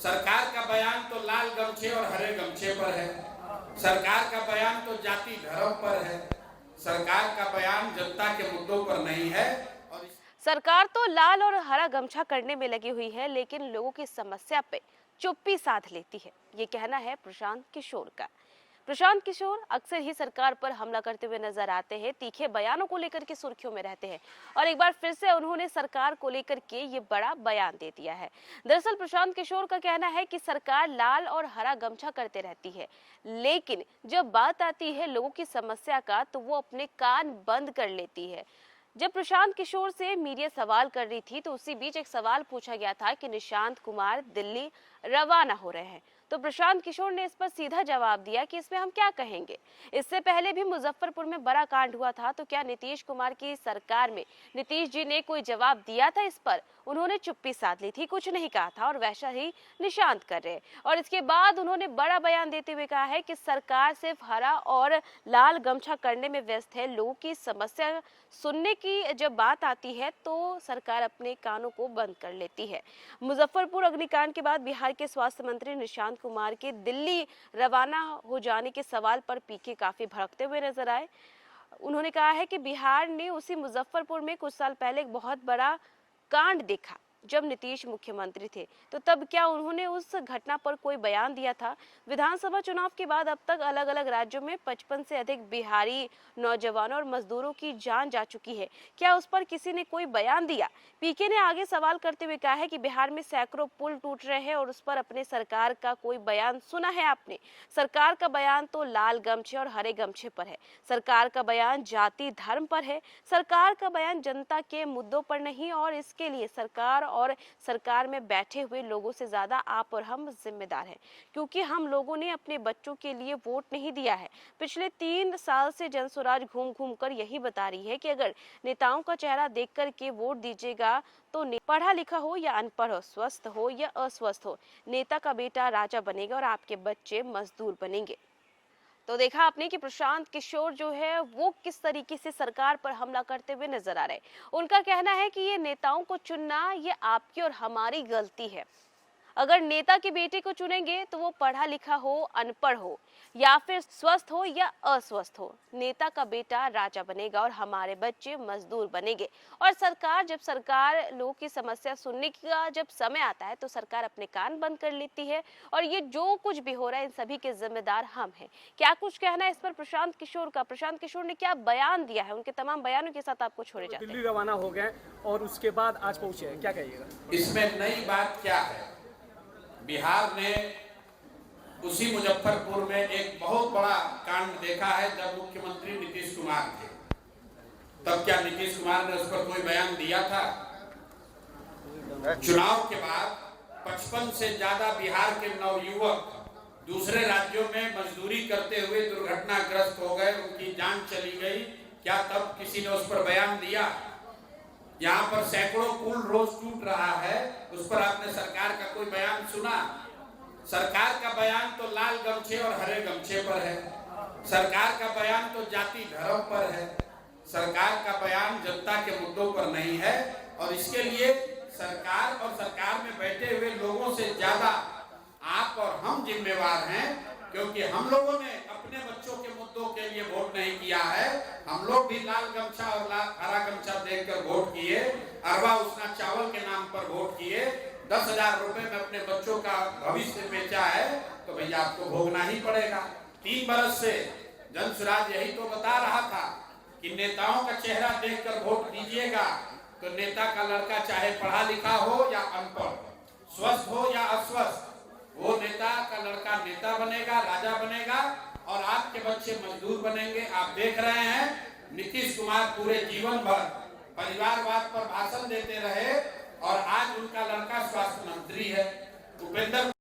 सरकार का बयान तो लाल गमछे और हरे गमछे पर है, सरकार का बयान तो जाति धर्म पर है, सरकार का बयान जनता के मुद्दों पर नहीं है। और सरकार तो लाल और हरा गमछा करने में लगी हुई है, लेकिन लोगों की समस्या पे चुप्पी साध लेती है। ये कहना है प्रशांत किशोर का। प्रशांत किशोर अक्सर ही सरकार पर हमला करते हुए नजर आते हैं, तीखे बयानों को लेकर के सुर्खियों में रहते हैं और एक बार फिर से उन्होंने सरकार को लेकर के ये बड़ा बयान दे दिया है। दरअसल प्रशांत किशोर का कहना है कि सरकार लाल और हरा गमछा करते रहती है, लेकिन जब बात आती है लोगों की समस्या का तो वो अपने कान बंद कर लेती है। जब प्रशांत किशोर से मीडिया सवाल कर रही थी तो उसी बीच एक सवाल पूछा गया था कि निशांत कुमार दिल्ली रवाना हो रहे हैं, तो प्रशांत किशोर ने इस पर सीधा जवाब दिया कि इसमें हम क्या कहेंगे। इससे पहले भी मुजफ्फरपुर में बड़ा कांड हुआ था, तो क्या नीतीश कुमार की सरकार में नीतीश जी ने कोई जवाब दिया था इस पर? उन्होंने चुप्पी साध ली थी, कुछ नहीं कहा था और वैसा ही निशांत कर रहे। और इसके बाद उन्होंने बड़ा बयान देते हुए कहा है कि सरकार सिर्फ हरा और लाल गमछा करने में व्यस्त है, लोगों की समस्या सुनने की जब बात आती है तो सरकार अपने कानों को बंद कर लेती है। मुजफ्फरपुर अग्निकांड के बाद बिहार के स्वास्थ्य मंत्री निशांत कुमार के दिल्ली रवाना हो जाने के सवाल पर पीके काफी भड़कते हुए नजर आए। उन्होंने कहा है कि बिहार ने उसी मुजफ्फरपुर में कुछ साल पहले एक बहुत बड़ा कांड देखा जब नीतीश मुख्यमंत्री थे, तो तब क्या उन्होंने उस घटना पर कोई बयान दिया था? विधानसभा चुनाव के बाद अब तक अलग अलग राज्यों में 55 से अधिक बिहारी नौजवानों और मजदूरों की जान जा चुकी है, क्या उस पर किसी ने कोई बयान दिया? पीके ने आगे सवाल करते हुए कहा है कि बिहार में सैकड़ों पुल टूट रहे हैं और उस पर अपने सरकार का कोई बयान सुना है आपने? सरकार का बयान तो लाल गमछे और हरे गमछे पर है, सरकार का बयान जाति धर्म पर है, सरकार का बयान जनता के मुद्दों पर नहीं, और इसके लिए सरकार और सरकार में बैठे हुए लोगों से ज्यादा आप और हम जिम्मेदार हैं, क्योंकि हम लोगों ने अपने बच्चों के लिए वोट नहीं दिया है। पिछले 3 साल से जनसुराज घूम घूम कर यही बता रही है कि अगर नेताओं का चेहरा देख कर के वोट दीजिएगा तो पढ़ा लिखा हो या अनपढ़ हो, स्वस्थ हो या अस्वस्थ हो, नेता का बेटा राजा बनेगा और आपके बच्चे मजदूर बनेंगे। तो देखा आपने कि प्रशांत किशोर जो है वो किस तरीके से सरकार पर हमला करते हुए नजर आ रहे हैं। उनका कहना है कि ये नेताओं को चुनना ये आपकी और हमारी गलती है। अगर नेता के बेटे को चुनेंगे तो वो पढ़ा लिखा हो, अनपढ़ हो या फिर स्वस्थ हो या अस्वस्थ हो, नेता का बेटा राजा बनेगा और हमारे बच्चे मजदूर बनेंगे। और सरकार लोगों की समस्या सुनने का जब समय आता है तो सरकार अपने कान बंद कर लेती है, और ये जो कुछ भी हो रहा है इन सभी के जिम्मेदार हम हैं। क्या कुछ कहना है इस पर प्रशांत किशोर का? प्रशांत किशोर ने क्या बयान दिया है, उनके तमाम बयानों के साथ आपको छोड़े जाते हैं। दिल्ली रवाना हो गए और उसके बाद आज पहुंचे हैं, क्या कहिएगा? इसमें नई बात क्या है? बिहार ने उसी मुजफ्फरपुर में एक बहुत बड़ा कांड देखा है जब मुख्यमंत्री नीतीश कुमार थे। तब क्या नीतीश कुमार ने उस पर कोई बयान दिया था? चुनाव के बाद 55 से ज्यादा बिहार के नवयुवक दूसरे राज्यों में मजदूरी करते हुए दुर्घटनाग्रस्त हो गए, उनकी जान चली गई। क्या तब किसी ने उस पर बयान दिया? यहाँ पर सैकड़ों पुल रोज टूट रहा है, उस पर आपने सरकार का कोई बयान सुना? सरकार का बयान तो लाल गमछे और हरे गमछे पर है, सरकार का बयान तो जाति धर्म पर है, सरकार का बयान जनता के मुद्दों पर नहीं है। और इसके लिए सरकार और सरकार में बैठे हुए लोगों से ज्यादा आप और हम जिम्मेवार हैं, क्योंकि हम लोगों ने अपने बच्चों के मुद्दों के लिए वोट नहीं किया है। हम लोग भी लाल गमछा और हरा गमछा देखकर वोट किए, अरवा उसना चावल के नाम पर वोट किए, 10,000 रुपए में अपने बच्चों का भविष्य बेचा है, तो भैया आपको भोगना ही पड़ेगा। 3 बरस से जनसुराज यही तो बता रहा था कि नेताओं का चेहरा देखकर वोट दीजिएगा, तो नेता का लड़का चाहे पढ़ा लिखा हो या अनपढ़, स्वस्थ हो या अस्वस्थ, वो नेता का लड़का नेता बनेगा, राजा बनेगा, और आपके बच्चे मजदूर बनेंगे। आप देख रहे हैं नीतीश कुमार पूरे जीवन भर परिवारवाद पर भाषण देते रहे और आज उनका लड़का स्वास्थ्य मंत्री है। उपेंद्र